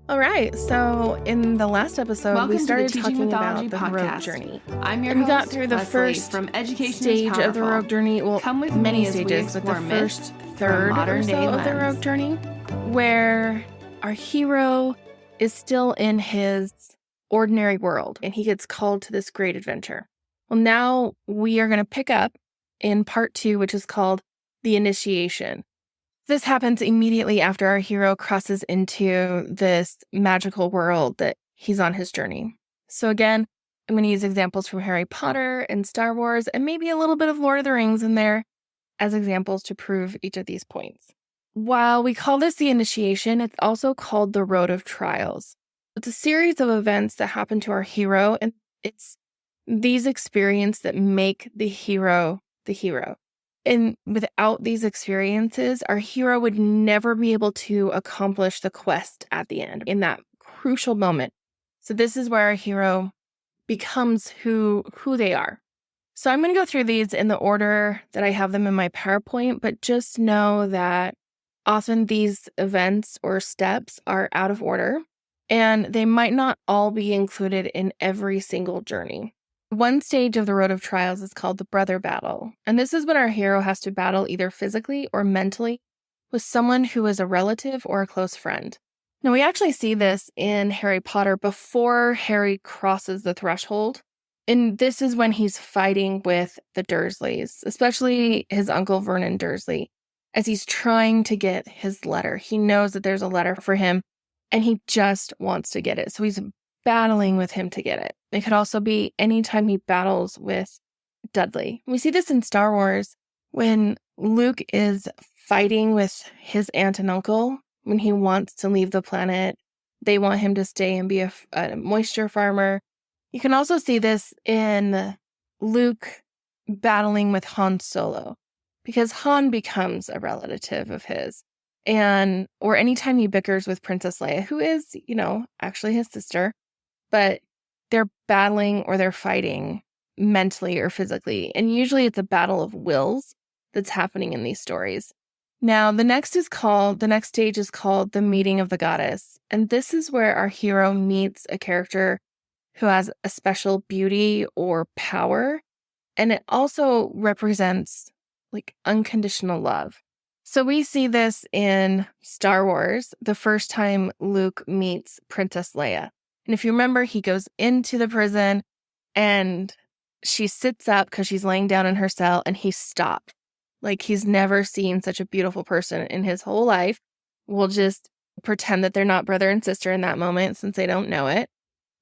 All right, so in the last episode, we Welcome to the started Teaching talking Mythology about the rogue podcast. journey. I'm your And we got host, through the Leslie, first from Education stage is of the Powerful. rogue journey. Well, Come with many me as we stages, but the explore myths first from third or modern-day so of the lens. rogue journey, where our hero is still in his ordinary world, and he gets called to this great adventure. Well, now we are going to pick up in part 2, which is called The Initiation. This happens immediately after our hero crosses into this magical world that he's on his journey. So again, I'm going to use examples from Harry Potter and Star Wars, and maybe a little bit of Lord of the Rings in there as examples to prove each of these points. While we call this the initiation, it's also called the Road of Trials. It's a series of events that happen to our hero, and it's these experiences that make the hero the hero. And without these experiences, our hero would never be able to accomplish the quest at the end in that crucial moment. So this is where our hero becomes who they are. So I'm going to go through these in the order that I have them in my PowerPoint, but just know that often these events or steps are out of order, and they might not all be included in every single journey. One stage of the Road of Trials is called the Brother Battle, and this is when our hero has to battle either physically or mentally with someone who is a relative or a close friend. Now, we actually see this in Harry Potter before Harry crosses the threshold, and this is when he's fighting with the Dursleys, especially his uncle Vernon Dursley, as he's trying to get his letter. He knows that there's a letter for him, and he just wants to get it, so he's battling with him to get it. It could also be anytime he battles with Dudley. We see this in Star Wars when Luke is fighting with his aunt and uncle when he wants to leave the planet. They want him to stay and be a moisture farmer. You can also see this in Luke battling with Han Solo, because Han becomes a relative of his. Or anytime he bickers with Princess Leia, who is, actually his sister, but they're battling or they're fighting mentally or physically. And usually it's a battle of wills that's happening in these stories. Now, the next stage is called the Meeting of the Goddess. And this is where our hero meets a character who has a special beauty or power. And it also represents unconditional love. So we see this in Star Wars, the first time Luke meets Princess Leia. And if you remember, he goes into the prison and she sits up because she's laying down in her cell, and he stopped. He's never seen such a beautiful person in his whole life. We'll just pretend that they're not brother and sister in that moment since they don't know it.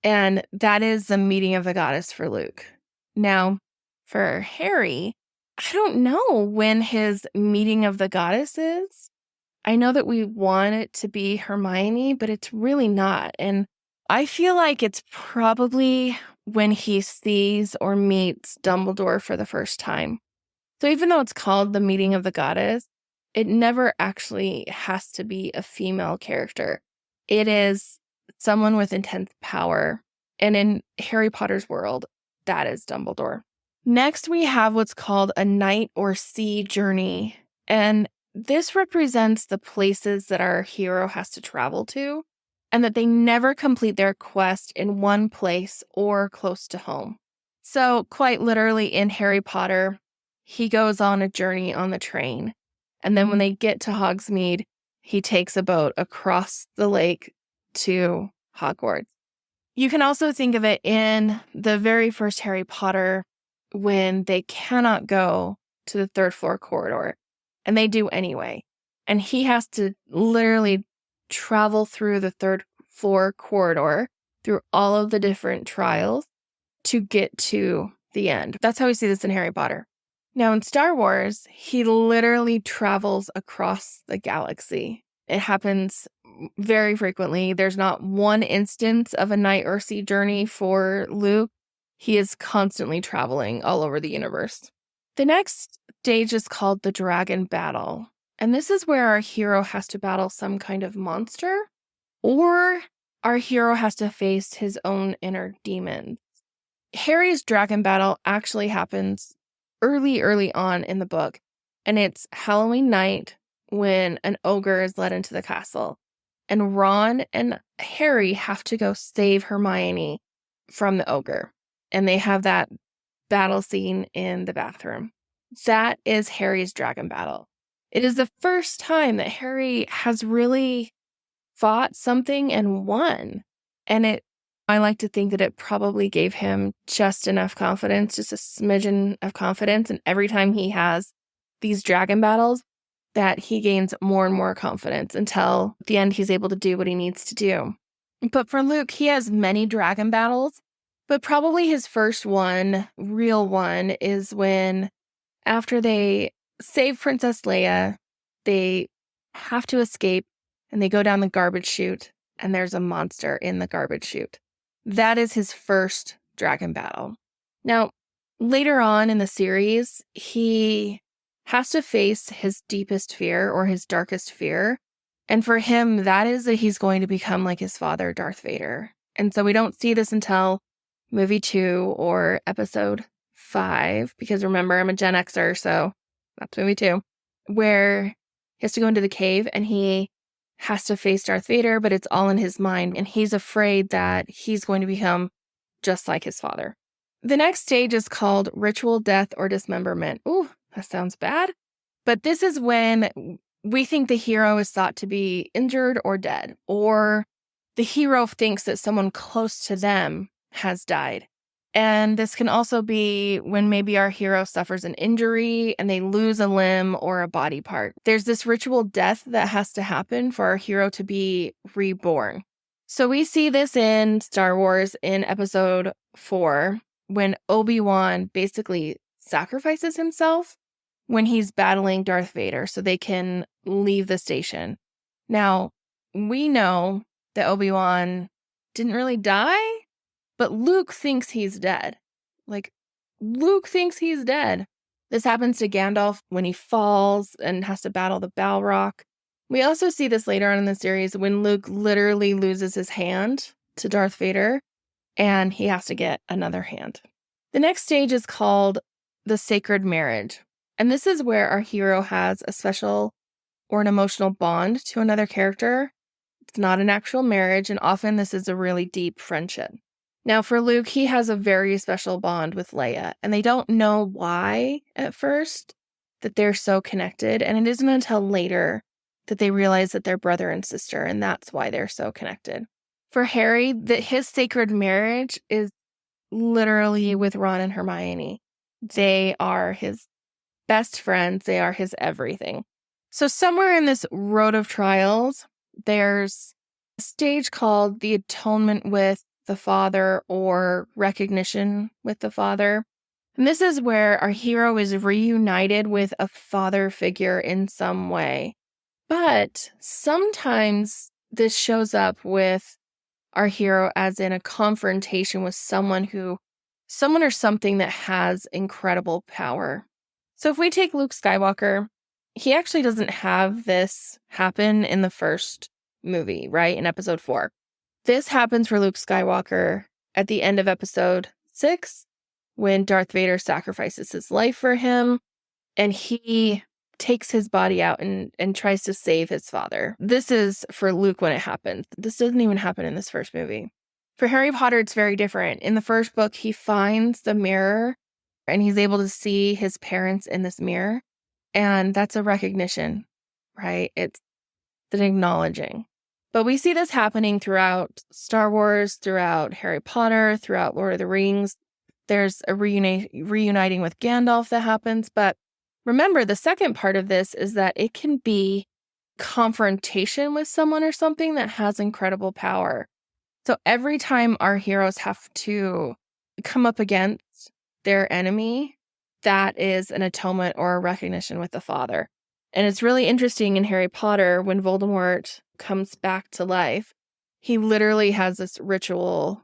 And that is the meeting of the goddess for Luke. Now, for Harry, I don't know when his meeting of the goddess is. I know that we want it to be Hermione, but it's really not. And I feel like it's probably when he sees or meets Dumbledore for the first time. So even though it's called the Meeting of the Goddess, it never actually has to be a female character. It is someone with intense power. And in Harry Potter's world, that is Dumbledore. Next, we have what's called a night or sea journey. And this represents the places that our hero has to travel to, and that they never complete their quest in one place or close to home. So quite literally in Harry Potter, he goes on a journey on the train. And then when they get to Hogsmeade, he takes a boat across the lake to Hogwarts. You can also think of it in the very first Harry Potter when they cannot go to the third floor corridor, and they do anyway. And he has to literally travel through the third floor corridor through all of the different trials to get to the end. That's how we see this in Harry Potter. Now, in Star Wars, he literally travels across the galaxy. It happens very frequently. There's not one instance of a night or sea journey for Luke. He is constantly traveling all over the universe. The next stage is called the Dragon Battle. And this is where our hero has to battle some kind of monster, or our hero has to face his own inner demons. Harry's dragon battle actually happens early on in the book, and it's Halloween night when an ogre is led into the castle. and Ron and Harry have to go save Hermione from the ogre. And they have that battle scene in the bathroom. That is Harry's dragon battle. It is the first time that Harry has really fought something and won. And I like to think that it probably gave him just enough confidence, just a smidgen of confidence. And every time he has these dragon battles, that he gains more and more confidence until at the end he's able to do what he needs to do. But for Luke, he has many dragon battles, but probably his first one, real one, is when after they save Princess Leia, they have to escape and they go down the garbage chute and there's a monster in the garbage chute. That is his first dragon battle. Now, later on in the series, he has to face his deepest fear or his darkest fear. And for him, that is that he's going to become like his father, Darth Vader. And so we don't see this until movie 2 or episode 5, because remember, I'm a Gen Xer, so that's movie 2, where he has to go into the cave and he has to face Darth Vader, but it's all in his mind. And he's afraid that he's going to become just like his father. The next stage is called ritual death or dismemberment. Ooh, that sounds bad. But this is when we think the hero is thought to be injured or dead, or the hero thinks that someone close to them has died. And this can also be when maybe our hero suffers an injury and they lose a limb or a body part. There's this ritual death that has to happen for our hero to be reborn. So we see this in Star Wars in episode 4, when Obi-Wan basically sacrifices himself when he's battling Darth Vader so they can leave the station. Now, we know that Obi-Wan didn't really die, but Luke thinks he's dead. Luke thinks he's dead. This happens to Gandalf when he falls and has to battle the Balrog. We also see this later on in the series when Luke literally loses his hand to Darth Vader and he has to get another hand. The next stage is called the sacred marriage. And this is where our hero has a special or an emotional bond to another character. It's not an actual marriage, and often this is a really deep friendship. Now, for Luke, he has a very special bond with Leia, and they don't know why at first that they're so connected, and it isn't until later that they realize that they're brother and sister, and that's why they're so connected. For Harry, his sacred marriage is literally with Ron and Hermione. They are his best friends. They are his everything. So somewhere in this road of trials, there's a stage called the atonement with the father or recognition with the father. And this is where our hero is reunited with a father figure in some way. But sometimes this shows up with our hero as in a confrontation with someone or something that has incredible power. So if we take Luke Skywalker, he actually doesn't have this happen in the first movie, right? In episode 4. This happens for Luke Skywalker at the end of episode 6, when Darth Vader sacrifices his life for him, and he takes his body out and tries to save his father. This is for Luke when it happens. This doesn't even happen in this first movie. For Harry Potter, it's very different. In the first book, he finds the mirror and he's able to see his parents in this mirror. And that's a recognition, right? It's an acknowledging. But we see this happening throughout Star Wars, throughout Harry Potter, throughout Lord of the Rings. There's a reuniting with Gandalf that happens. But remember, the second part of this is that it can be confrontation with someone or something that has incredible power. So every time our heroes have to come up against their enemy, that is an atonement or a recognition with the father. And it's really interesting in Harry Potter, when Voldemort comes back to life, he literally has this ritual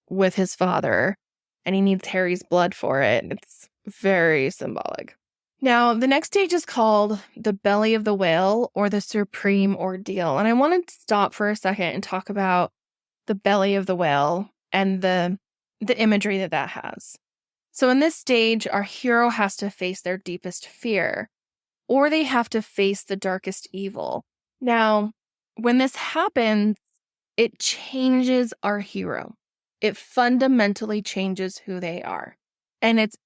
with his father, and he needs Harry's blood for it. It's very symbolic. Now, the next stage is called the belly of the whale or the supreme ordeal. And I wanted to stop for a second and talk about the belly of the whale and the imagery that has. So in this stage, our hero has to face their deepest fear, or they have to face the darkest evil. Now, when this happens, it changes our hero. It fundamentally changes who they are. And it's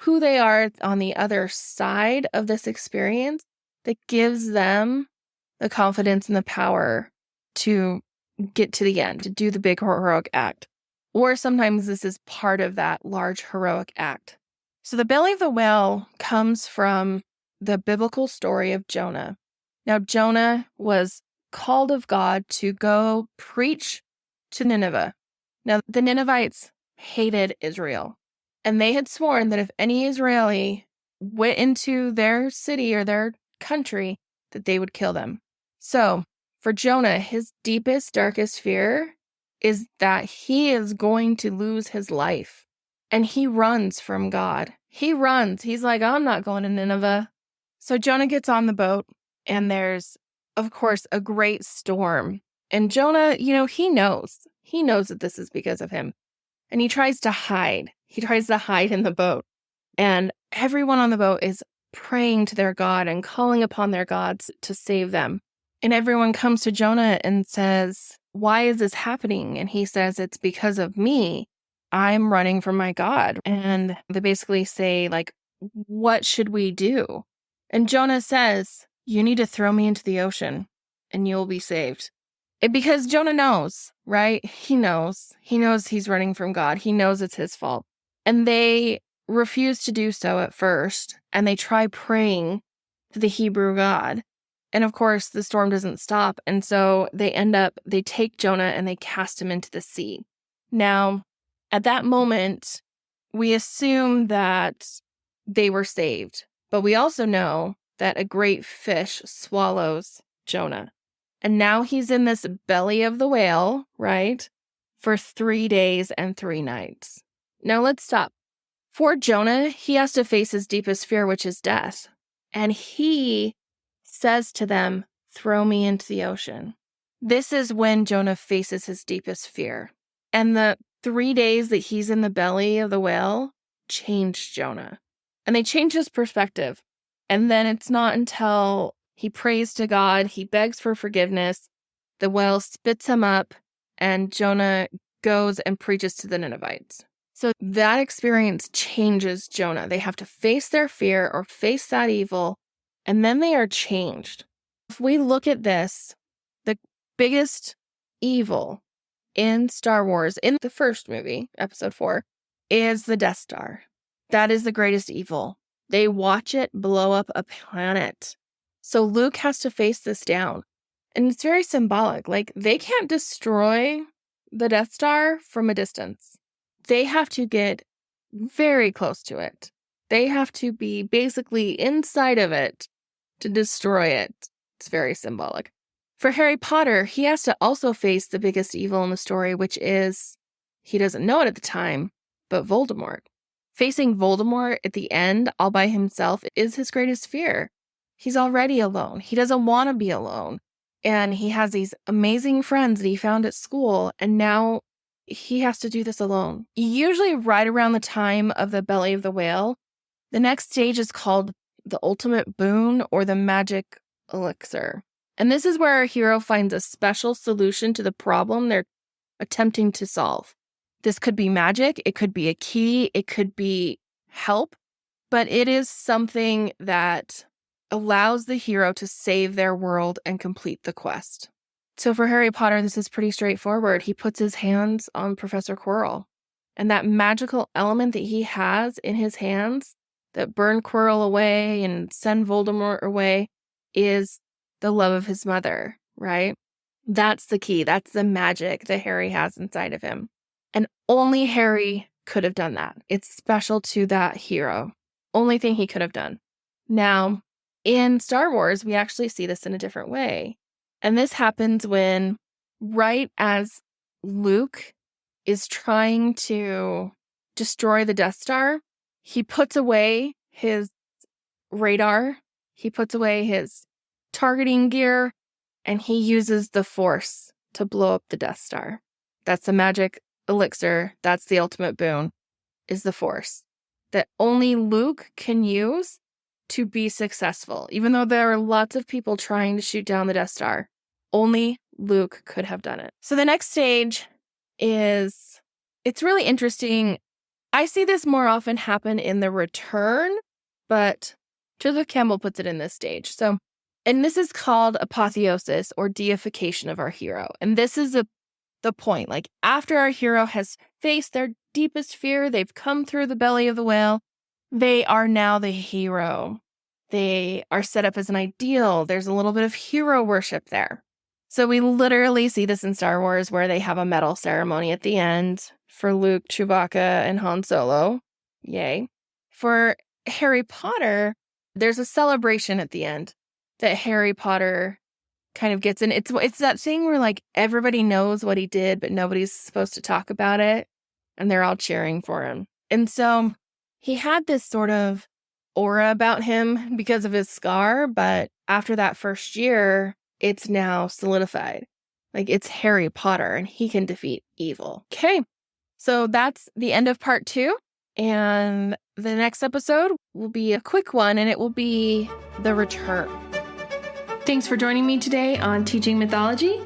who they are on the other side of this experience that gives them the confidence and the power to get to the end, to do the big heroic act. Or sometimes this is part of that large heroic act. So the belly of the whale comes from the biblical story of Jonah. Now, Jonah was called of God to go preach to Nineveh. Now, the Ninevites hated Israel, and they had sworn that if any Israeli went into their city or their country, that they would kill them. So, for Jonah, his deepest, darkest fear is that he is going to lose his life. And he runs from God. He runs. He's like, I'm not going to Nineveh. So Jonah gets on the boat, and there's, of course, a great storm. And Jonah, he knows. He knows that this is because of him. And he tries to hide. He tries to hide in the boat. And everyone on the boat is praying to their God and calling upon their gods to save them. And everyone comes to Jonah and says, why is this happening? And he says, it's because of me. I'm running from my God. And they basically say, like, what should we do? And Jonah says, you need to throw me into the ocean and you'll be saved. Because Jonah knows, right? He knows. He knows he's running from God. He knows it's his fault. And they refuse to do so at first. And they try praying to the Hebrew God. And of course, the storm doesn't stop. And so they take Jonah and they cast him into the sea. Now, at that moment, we assume that they were saved. But we also know that a great fish swallows Jonah. And now he's in this belly of the whale, right? For 3 days and 3 nights. Now let's stop. For Jonah, he has to face his deepest fear, which is death. And he says to them, throw me into the ocean. This is when Jonah faces his deepest fear. And the 3 days that he's in the belly of the whale changed Jonah. And they change his perspective. And then it's not until he prays to God, he begs for forgiveness, the whale spits him up, and Jonah goes and preaches to the Ninevites. So that experience changes Jonah. They have to face their fear or face that evil, and then they are changed. If we look at this, the biggest evil in Star Wars, in the first movie, Episode 4, is the Death Star. That is the greatest evil. They watch it blow up a planet. So Luke has to face this down. And it's very symbolic. Like, they can't destroy the Death Star from a distance. They have to get very close to it. They have to be basically inside of it to destroy it. It's very symbolic. For Harry Potter, he has to also face the biggest evil in the story, which is, he doesn't know it at the time, but Voldemort. Facing Voldemort at the end, all by himself, is his greatest fear. He's already alone. He doesn't want to be alone. And he has these amazing friends that he found at school, and now he has to do this alone. Usually right around the time of the belly of the whale, the next stage is called the ultimate boon or the magic elixir. And this is where our hero finds a special solution to the problem they're attempting to solve. This could be magic, it could be a key, it could be help, but it is something that allows the hero to save their world and complete the quest. So for Harry Potter, this is pretty straightforward. He puts his hands on Professor Quirrell, and that magical element that he has in his hands that burn Quirrell away and send Voldemort away is the love of his mother, right? That's the key. That's the magic that Harry has inside of him. And only Harry could have done that. It's special to that hero. Only thing he could have done. Now, in Star Wars, we actually see this in a different way. And this happens when, right as Luke is trying to destroy the Death Star, he puts away his radar, he puts away his targeting gear, and he uses the Force to blow up the Death Star. That's the magic elixir. That's the ultimate boon, is the Force that only Luke can use to be successful. Even though there are lots of people trying to shoot down the Death Star, Only Luke could have done it. So the next stage is, it's really interesting. I see this more often happen in The Return, but Joseph Campbell puts it in this stage. So, and this is called apotheosis or deification of our hero. And this is the point. Like, after our hero has faced their deepest fear, they've come through the belly of the whale, they are now the hero. They are set up as an ideal. There's a little bit of hero worship there. So we literally see this in Star Wars where they have a medal ceremony at the end for Luke, Chewbacca, and Han Solo. Yay. For Harry Potter, there's a celebration at the end that Harry Potter kind of gets in. It's that thing where like everybody knows what he did, but nobody's supposed to talk about it. And they're all cheering for him. And so he had this sort of aura about him because of his scar. But after that first year, it's now solidified. Like, it's Harry Potter and he can defeat evil. Okay. So that's the end of part 2. And the next episode will be a quick one, and it will be The Return. Thanks for joining me today on Teaching Mythology.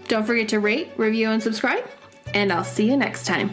Don't forget to rate, review, and subscribe, and I'll see you next time.